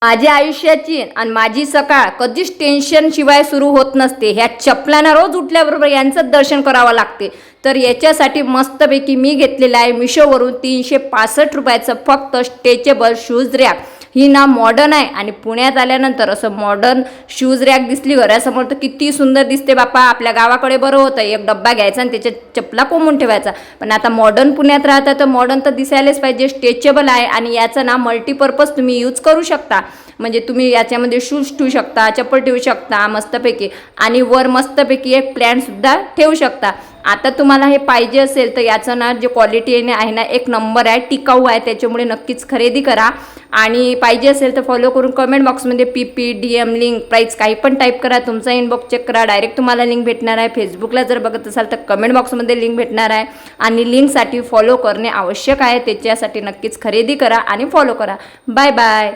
माझ्या आयुष्याची आणि माझी सकाळ कधीच टेन्शन शिवाय सुरू होत नसते. ह्या चपलांना रोज उठल्याबरोबर यांचं दर्शन करावं लागते. तर याच्यासाठी मस्तपैकी मी घेतलेलं आहे मिशोवरून 365 रुपयाचं फक्त स्ट्रेचेबल शूज रॅक. ही ना मॉडर्न आहे आणि पुण्यात आल्यानंतर असं मॉडर्न शूज रॅक दिसली घरासमोर तर किती सुंदर दिसते बापा. आपल्या गावाकडे बरं होतं एक डब्बा घ्यायचा आणि त्याच्यात चपला कोंबून ठेवायचा. पण आता मॉडर्न पुण्यात राहतं तर मॉडर्न तर दिसायलाच पाहिजे. स्ट्रेचेबल आहे आणि याचं ना मल्टीपर्पज तुम्ही यूज करू शकता. म्हणजे तुम्ही याच्यामध्ये शूज ठेवू शकता, चप्पल ठेवू शकता मस्तपैकी आणि वर मस्तपैकी एक प्लॅनसुद्धा ठेवू शकता. आता तुम्हाला हे पाहिजे असेल तर याचं ना जे क्वालिटी आहे ना एक नंबर आहे, टिकाऊ आहे. त्याच्यामुळे नक्कीच खरेदी करा आणि पाहिजे असेल तर फॉलो करून कमेंट बॉक्समध्ये PP DM लिंक प्राईस काही पण टाईप करा. तुमचा इनबॉक्स चेक करा, डायरेक्ट तुम्हाला लिंक भेटणार आहे. फेसबुकला जर बघत असाल तर कमेंट बॉक्समध्ये लिंक भेटणार आहे आणि लिंकसाठी फॉलो करणे आवश्यक आहे. त्याच्यासाठी नक्कीच खरेदी करा आणि फॉलो करा. Bye bye.